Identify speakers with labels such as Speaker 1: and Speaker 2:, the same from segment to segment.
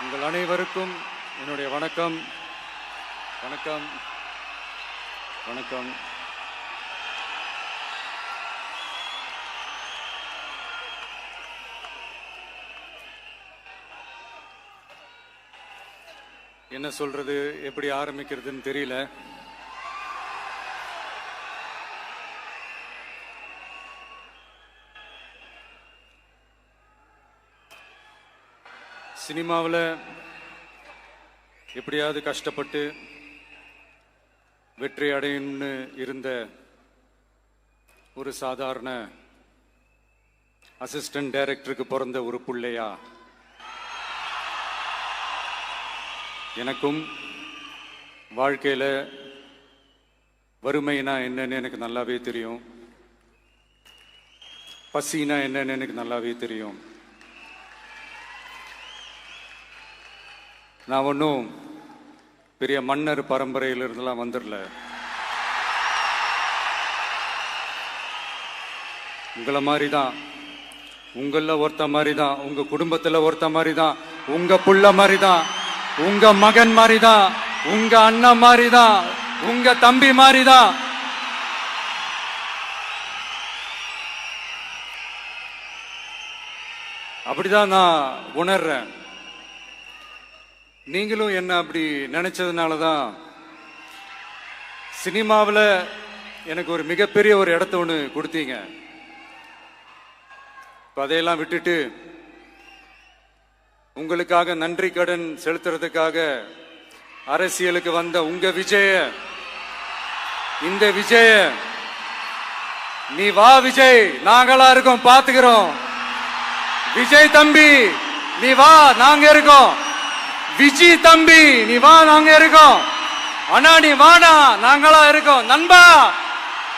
Speaker 1: உங்கள் அனைவருக்கும் என்னுடைய வணக்கம். வணக்கம் வணக்கம். என்ன சொல்றது, எப்படி ஆரம்பிக்கிறதுன்னு தெரியல. சினிமாவில் எப்படியாவது கஷ்டப்பட்டு வெற்றி அடையணும்னு இருந்த ஒரு சாதாரண அசிஸ்டன்ட் டைரக்டருக்கு பிறந்த ஒரு பிள்ளையா எனக்கும் வாழ்க்கையில் வறுமைனா என்னன்னு எனக்கு நல்லாவே தெரியும், பசினா என்னன்னு எனக்கு நல்லாவே தெரியும். நான் ஒன்றும் பெரிய மன்னர் பரம்பரையிலிருந்துலாம் வந்துடல. உங்களை மாதிரி தான், உங்களில் ஒருத்த மாதிரி தான், உங்க குடும்பத்தில் ஒருத்த மாதிரி தான், உங்க புள்ள மாதிரி தான், உங்க மகன் மாதிரி தான், உங்க அண்ணன் மாதிரி தான், உங்க தம்பி மாதிரி தான். அப்படிதான் நான் உணர்றேன். நீங்களும் என்ன அப்படி நினைச்சதுனால தான் சினிமாவில் எனக்கு ஒரு மிகப்பெரிய ஒரு இடத்த ஒன்று கொடுத்தீங்க. இப்போ அதையெல்லாம் விட்டுட்டு உங்களுக்காக நன்றி கடன் செலுத்துறதுக்காக அரசியலுக்கு வந்த உங்க விஜய, இந்த விஜய, நீ வா விஜய், நாங்களா இருக்கோம், பாத்துக்கிறோம். விஜய் தம்பி நீ வா, நாங்க இருக்கோம். விஜய் தம்பி நீ வா, நாங்க இருக்கோம். அண்ணா நீ வாடா, நாங்களா இருக்கோம். நண்பா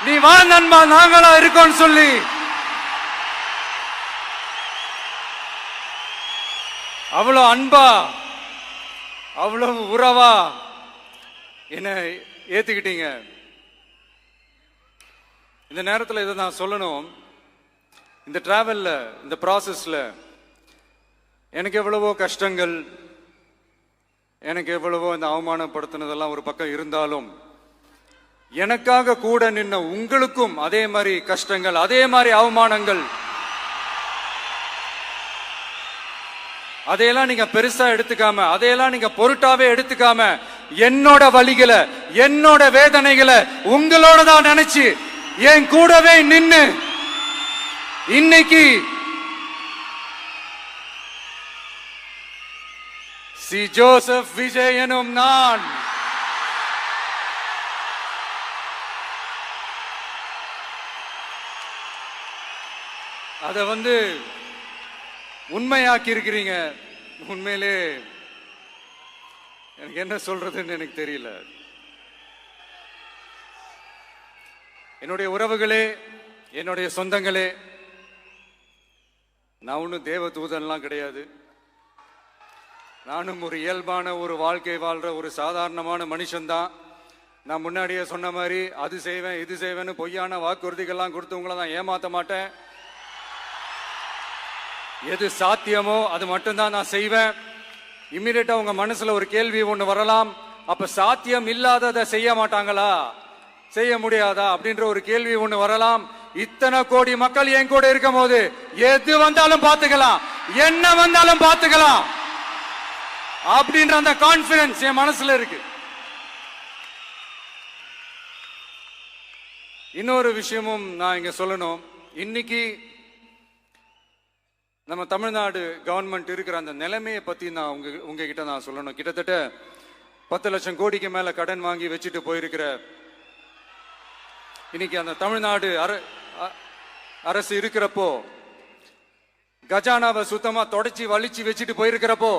Speaker 1: நீ வா நண்பா, நாங்களா இருக்கோம் சொல்லி அவ்வளவு அன்பா, அவ்வளவு உறவா என்ன ஏத்துக்கிட்டீங்க. இந்த நேரத்தில் இதை நான் சொல்லணும். இந்த டிராவல்ல, இந்த ப்ராசஸ்ல எனக்கு எவ்வளவோ கஷ்டங்கள், எனக்கு எவ்வளவோ இந்த அவமானப்படுத்தினதெல்லாம் ஒரு பக்கம் இருந்தாலும், எனக்காக கூட நின்ன உங்களுக்கும் அதே மாதிரி கஷ்டங்கள், அதே மாதிரி அவமானங்கள், அதையெல்லாம் நீங்க பெருசா எடுத்துக்காம, அதையெல்லாம் நீங்க பொருட்டாவே எடுத்துக்காம, என்னோட வலிகளை, என்னோட வேதனைகளை உங்களோட தான் நினைச்சு என் கூடவே நின்னு இன்னைக்கு சி ஜோசப் விஜய் எனும் நான் அத உண்மையாக்கி இருக்கிறீங்க. உண்மையிலே எனக்கு என்ன சொல்றதுன்னு எனக்கு தெரியல. என்னுடைய உறவுகளே, என்னுடைய சொந்தங்களே, நான் ஒன்னும் தேவ தூதன்லாம் கிடையாது. நானும் ஒரு இயல்பான ஒரு வாழ்க்கை வாழ்ற ஒரு சாதாரணமான மனுஷன்தான். நான் முன்னாடியே சொன்ன மாதிரி அது செய்வேன் இது செய்வேன்னு பொய்யான வாக்குறுதிகள்லாம் கொடுத்து உங்களை நான் ஏமாத்த மாட்டேன். எது சாத்தியமோ அது மட்டும்தான் நான் செய்வேன். இம்மிடியட்டா உங்க மனசுல ஒரு கேள்வி ஒண்ணு வரலாம், அப்ப சாத்தியம் இல்லாததை செய்ய மாட்டாங்களா, செய்ய முடியாதா அப்படின்ற ஒரு கேள்வி ஒண்ணு வரலாம். இத்தனை கோடி மக்கள் என் கூட இருக்கும் போது எது வந்தாலும் பாத்துக்கலாம், என்ன வந்தாலும் பாத்துக்கலாம் அப்படின்ற அந்த கான்பிடன்ஸ் என் மனசுல இருக்கு. இன்னொரு விஷயமும் நான் இங்க சொல்லணும். இன்னைக்கு நம்ம தமிழ்நாடு கவர்மெண்ட் இருக்கிற அந்த நிலைமையை பத்தி நான் உங்ககிட்ட நான் சொல்லணும். கிட்டத்தட்ட 10 லட்சம் கோடிக்கு மேல கடன் வாங்கி வச்சுட்டு போயிருக்கிற இன்னைக்கு அந்த தமிழ்நாடு அரசு இருக்கிறப்போ, கஜானாவை சுத்தமா தொடச்சி வலிச்சு வச்சுட்டு போயிருக்கிறப்போ,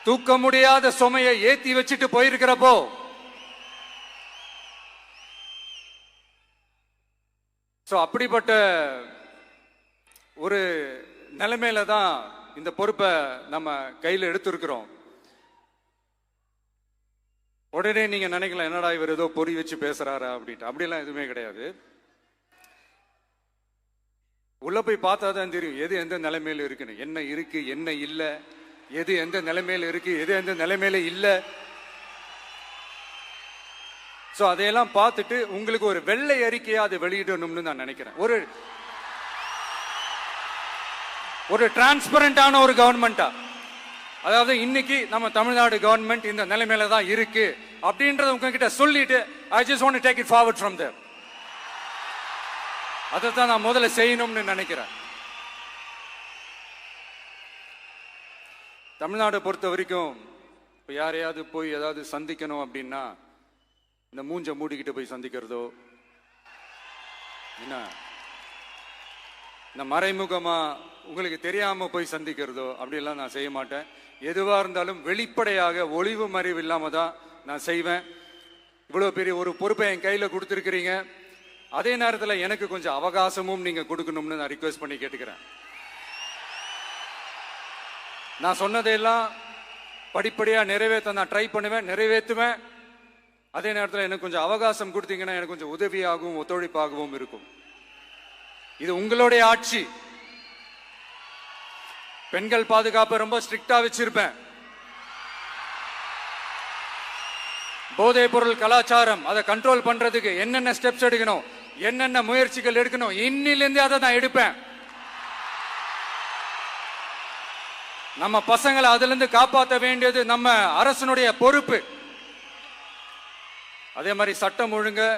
Speaker 1: தூக்க முடியாத சுமையை ஏத்தி வச்சுட்டு போயிருக்கிறப்போ, அப்படிப்பட்ட ஒரு நிலைமையில தான் இந்த பொறுப்பை நம்ம கையில் எடுத்திருக்கிறோம். உடனே நீங்க நினைக்கலாம், என்னடா இவர் ஏதோ பொறி வச்சு பேசுறாரா அப்படின்ட்டு. அப்படிலாம் எதுவுமே கிடையாது. உள்ள போய் பார்த்தா தான் தெரியும் எது எந்த நிலைமையில இருக்குன்னு, என்ன இருக்கு என்ன இல்லை, எது எந்த நிலைமையில இருக்கு எது எந்த நிலைமையில இல்லை. சோ அதையெல்லாம் பார்த்துட்டு உங்களுக்கு ஒரு வெள்ளை அறிக்கையா அதை வெளியிடணும்னு நான் நினைக்கிறேன். ஒரு டிரான்ஸ்பரண்டான ஒரு கவர்மெண்டா, அதாவது இன்னைக்கு நம்ம தமிழ்நாடு கவர்மெண்ட் இந்த நிலைமையில தான் இருக்கு அப்படின்றத உங்ககிட்ட சொல்லிட்டு I just want to take it forward from there. அதை தான் நான் முதல்ல செய்யணும்னு நினைக்கிறேன். தமிழ்நாடை பொறுத்த வரைக்கும் இப்போ யாரையாவது போய் ஏதாவது சந்திக்கணும் அப்படின்னா இந்த மூஞ்ச மூடிக்கிட்டு போய் சந்திக்கிறதோ, என்ன இந்த மறைமுகமா உங்களுக்கு தெரியாம போய் சந்திக்கிறதோ அப்படிலாம் நான் செய்ய மாட்டேன். எதுவா இருந்தாலும் வெளிப்படையாக ஒளிவு மறைவு இல்லாம தான் நான் செய்வேன். இவ்வளவு பெரிய ஒரு பொறுப்பை என் கையில கொடுத்துருக்கிறீங்க, அதே நேரத்தில் எனக்கு கொஞ்சம் அவகாசமும் நீங்க கொடுக்கணும்னு நான் ரிக்வெஸ்ட் பண்ணி கேட்டுக்கிறேன். நான் சொன்னதையெல்லாம் படிப்படியா நிறைவேற்ற நான் ட்ரை பண்ணுவேன், நிறைவேற்றுவேன். அதே நேரத்தில் எனக்கு கொஞ்சம் அவகாசம் கொடுத்தீங்கன்னா எனக்கு கொஞ்சம் உதவியாகவும் ஒத்துழைப்பாகவும் இருக்கும். இது உங்களுடைய ஆட்சி. பெண்கள் பாதுகாப்பை ரொம்ப ஸ்ட்ரிக்டா வச்சிருப்பேன். போதைப் பொருள் கலாச்சாரம் அதை கண்ட்ரோல் பண்றதுக்கு என்னென்ன ஸ்டெப்ஸ் எடுக்கணும், என்னென்ன முயற்சிகள் எடுக்கணும், இன்னிலிருந்து அதை நான் எடுப்பேன். நம்ம பசங்களை அதுல இருந்து காப்பாற்ற வேண்டியது நம்ம அரசனுடைய பொறுப்பு. அதே மாதிரி சட்டம் ஒழுங்கு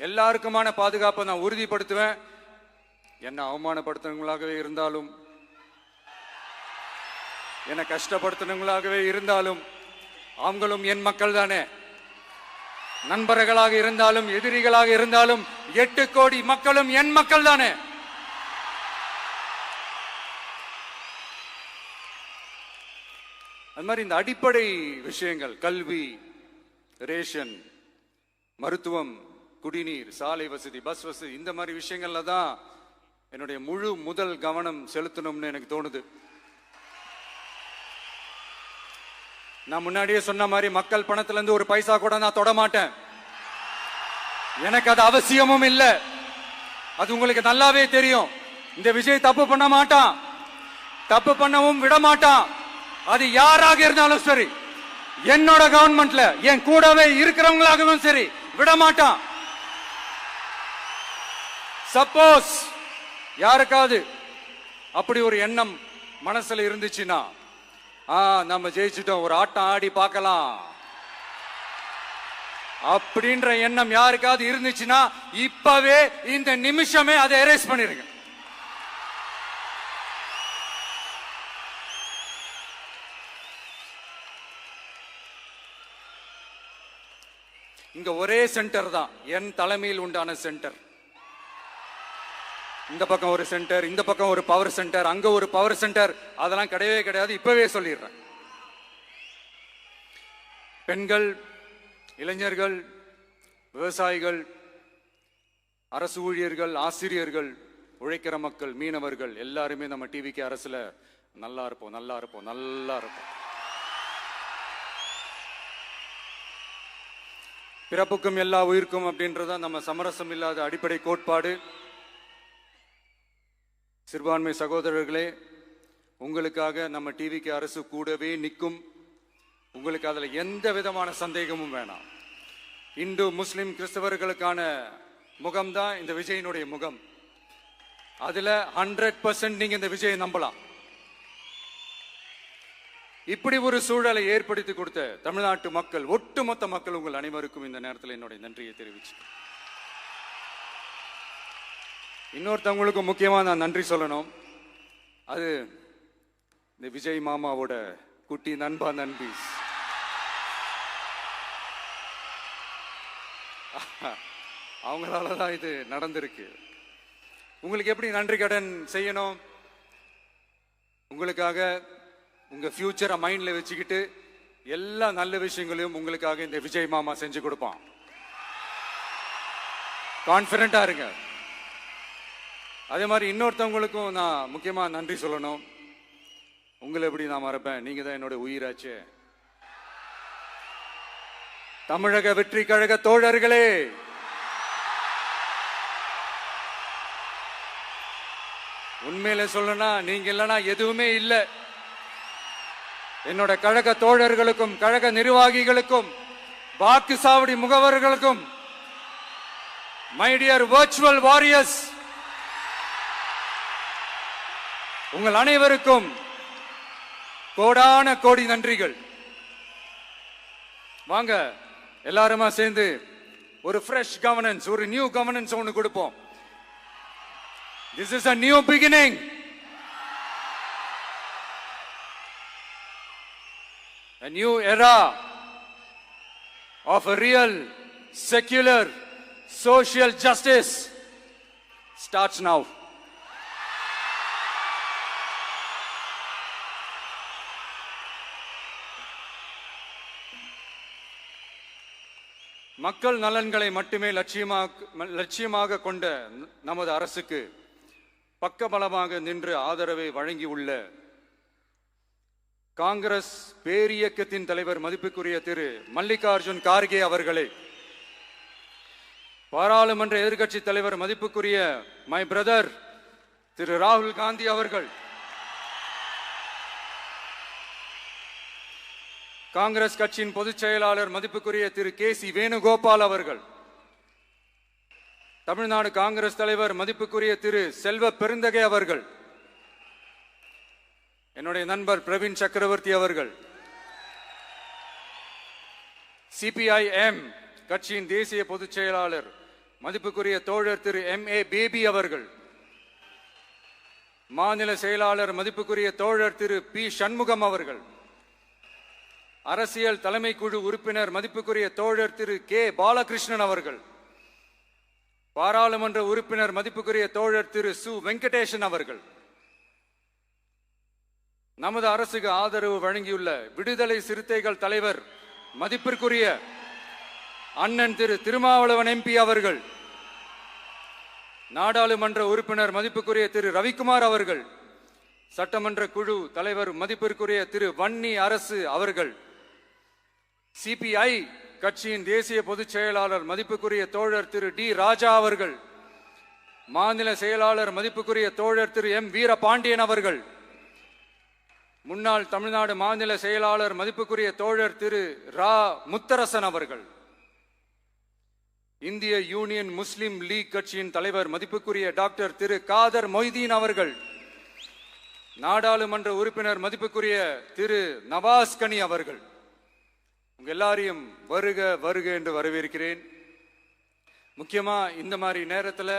Speaker 1: எல்லாருக்குமான பாதுகாப்பை நான் உறுதிப்படுத்துவேன். என்ன அவமானப்படுத்துறவங்களாகவே இருந்தாலும், என்ன கஷ்டப்படுத்துறவங்களாகவே இருந்தாலும், அவங்களும் என் மக்கள் தானே. நண்பர்களாக இருந்தாலும் எதிரிகளாக இருந்தாலும் 8 கோடி மக்களும் என் மக்கள் தானே. அது மாதிரி இந்த அடிப்படை விஷயங்கள், கல்வி, ரேஷன், மருத்துவம், குடிநீர், சாலை வசதி, பஸ் வசதி, இந்த மாதிரி விஷயங்கள்ல தான் என்னுடைய முதல் கவனம் செலுத்தணும்னு எனக்கு தோணுது. நான் முன்னாடியே சொன்ன மாதிரி மக்கள் பணத்துல இருந்து ஒரு பைசா கூட நான் தொட மாட்டேன். எனக்கு அது அவசியமும் இல்லை. அது உங்களுக்கு நல்லாவே தெரியும். இந்த விஜய் தப்பு பண்ண மாட்டான், தப்பு பண்ணவும் விட மாட்டான். அது யாராக இருந்தாலும் சரி, என்னோட கவர்மெண்ட்ல என் கூடவே இருக்கிறவங்களாகவும் சரி விட மாட்டான். சப்போஸ் யாருக்காவது அப்படி ஒரு எண்ணம் மனசுல இருந்துச்சுன்னா, நம்ம ஜெயிச்சுட்டோம், ஒரு ஆட்டம் ஆடி பார்க்கலாம் அப்படின்ற எண்ணம் யாருக்காவது இருந்துச்சுன்னா இப்பவே இந்த நிமிஷமே அதை எரேஸ் பண்ணிருங்க. இங்க ஒரே சென்டர் தான், என் தலைமையில் உண்டான சென்டர். இந்த பக்கம் ஒரு சென்டர், இந்த பக்கம் ஒரு பவர் சென்டர், அங்க ஒரு பவர் சென்டர், அதெல்லாம் கிடையவே கிடையாது. இப்பவே சொல்லிடுறேன். பெண்கள், இளைஞர்கள், விவசாயிகள், அரசு ஊழியர்கள், ஆசிரியர்கள், உழைக்கிற மக்கள், மீனவர்கள் எல்லாருமே நம்ம டிவிக்கு அரசுல நல்லா இருப்போம், நல்லா இருப்போம், நல்லா இருப்போம். பிறப்புக்கும் எல்லா உயிர்க்கும் அப்படின்றத நம்ம சமரசம் இல்லாத அடிப்படை கோட்பாடு. சிறுபான்மை சகோதரர்களே, உங்களுக்காக நம்ம டிவிக்கு அரசு கூடவே நிற்கும். உங்களுக்கு அதுல எந்த விதமான சந்தேகமும் வேணாம். இந்து, முஸ்லிம், கிறிஸ்தவர்களுக்கான முகம்தான் இந்த விஜயனுடைய முகம். அதுல 100% நீங்க இந்த விஜயை நம்பலாம். இப்படி ஒரு சூழலை ஏற்படுத்தி கொடுத்த தமிழ்நாட்டு மக்கள், ஒட்டுமொத்த மக்கள், உங்கள் அனைவருக்கும் இந்த நேரத்தில் என்னுடைய நன்றியை தெரிவிச்சு, இன்னொருத்தவங்களுக்கு முக்கியமா நான் நன்றி சொல்லணும். அது இந்த விஜய் மாமாவோட குட்டி நண்பா நண்பி. அவங்களாலதான் இது நடந்திருக்கு. உங்களுக்கு எப்படி நன்றி கடன் செய்யணும்? உங்களுக்காக உங்க ஃபியூச்சரை மைண்ட்ல வச்சுக்கிட்டு எல்லா நல்ல விஷயங்களையும் உங்களுக்காக இந்த விஜய் மாமா செஞ்சு கொடுப்பான். கான்பிடண்டா இருங்க. அதே மாதிரி இன்னொருத்தவங்களுக்கும் நான் முக்கியமா நன்றி சொல்லணும். உங்களை எப்படி நான் மறப்பேன்? நீங்க தான் என்னோட உயிராச்சே. தமிழக வெற்றி கழக தோழர்களே, உண்மையில சொல்லனா நீங்க இல்லனா எதுவுமே இல்லை. என்னோட கழக தோழர்களுக்கும் கழக நிர்வாகிகளுக்கும் வாக்கு சாவடி முகவர்களுக்கும் மை டியர் வர்ச்சுவல் வாரியர்ஸ் உங்கள் அனைவருக்கும் கோடான கோடி நன்றிகள். வாங்க எல்லாருமா சேர்ந்து ஒரு ஃப்ரெஷ் கவர்னன்ஸ், ஒரு நியூ கவர்னன்ஸ் ஒன்று கொடுப்போம். This is a new beginning. A new era of a real, secular, social justice starts now. மக்கள் நலன்களை மட்டுமே லட்சியமாக கொண்ட நமது அரசுக்கு பக்கபலமாக நின்று ஆதரவை வழங்கியுள்ள காங்கிரஸ் பேரியக்கத்தின் தலைவர் மதிப்புக்குரிய திரு மல்லிகார்ஜுன் கார்கே அவர்களே, பாராளுமன்ற எதிர்க்கட்சி தலைவர் மதிப்புக்குரிய மை பிரதர் திரு ராகுல் காந்தி அவர்கள், காங்கிரஸ் கட்சியின் பொதுச் செயலாளர் மதிப்புக்குரிய திரு கே.சி. வேணுகோபால் அவர்கள், தமிழ்நாடு காங்கிரஸ் தலைவர் மதிப்புக்குரிய திரு செல்வ பெருந்தகை அவர்கள், என்னுடைய நண்பர் பிரவீன் சக்கரவர்த்தி அவர்கள், சிபிஐஎம் கட்சியின் தேசிய பொதுச் செயலாளர் மதிப்புக்குரிய தோழர் திரு M.A. பேபி அவர்கள், மாநில செயலாளர் மதிப்புக்குரிய தோழர் திரு பி. சண்முகம் அவர்கள், அரசியல் தலைமை குழு உறுப்பினர் மதிப்புக்குரிய தோழர் திரு கே. பாலகிருஷ்ணன் அவர்கள், பாராளுமன்ற உறுப்பினர் மதிப்புக்குரிய தோழர் திரு சு. வெங்கடேசன் அவர்கள், நமது அரசுக்கு ஆதரவு வழங்கியுள்ள விடுதலை சிறுத்தைகள் தலைவர் மதிப்பிற்குரிய அண்ணன் திரு திருமாவளவன் MP அவர்கள், நாடாளுமன்ற உறுப்பினர் மதிப்புக்குரிய திரு ரவிக்குமார் அவர்கள், சட்டமன்ற குழு தலைவர் மதிப்பிற்குரிய திரு வன்னி அரசு அவர்கள், சிபிஐ கட்சியின் தேசிய பொதுச் செயலாளர் மதிப்புக்குரிய தோழர் திரு டி. ராஜா அவர்கள், மாநில செயலாளர் மதிப்புக்குரிய தோழர் திரு M. வீரபாண்டியன் அவர்கள், முன்னாள் தமிழ்நாடு மாநில செயலாளர் மதிப்புக்குரிய தோழர் திரு ரா. முத்தரசன் அவர்கள், இந்திய யூனியன் முஸ்லிம் லீக் கட்சியின் தலைவர் மதிப்புக்குரிய டாக்டர் திரு காதர் மொய்தீன் அவர்கள், நாடாளுமன்ற உறுப்பினர் மதிப்புக்குரிய திரு நவாஸ் கனி அவர்கள், உங்க எல்லாரையும் வருக வருக என்று வரவேற்கிறேன். முக்கியமா இந்த மாதிரி நேரத்தில்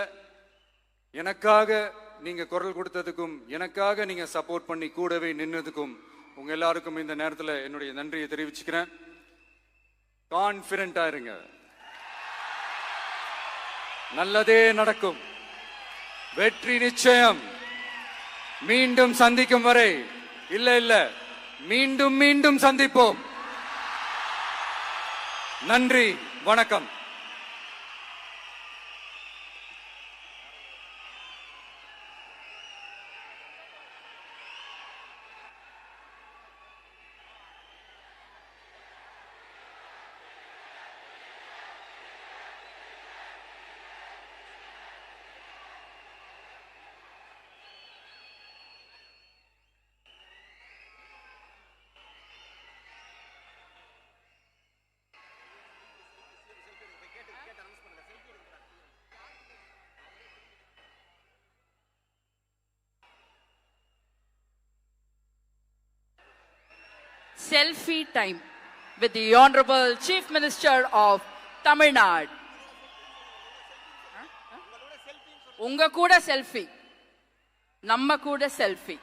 Speaker 1: எனக்காக நீங்க குரல் கொடுத்ததுக்கும் எனக்காக நீங்க சப்போர்ட் பண்ணி கூடவே நின்னதுக்கும் உங்க எல்லாருக்கும் இந்த நேரத்தில் என்னுடைய நன்றியை தெரிவிச்சுக்கிறேன். கான்பிடென்டா இருங்க, நல்லதே நடக்கும், வெற்றி நிச்சயம். மீண்டும் சந்திக்கும் வரை இல்ல மீண்டும் மீண்டும் சந்திப்போம். நன்றி, வணக்கம்.
Speaker 2: Selfie time with the Honorable Chief Minister of Tamil Nadu. Unga kuda selfie, namma kuda selfie.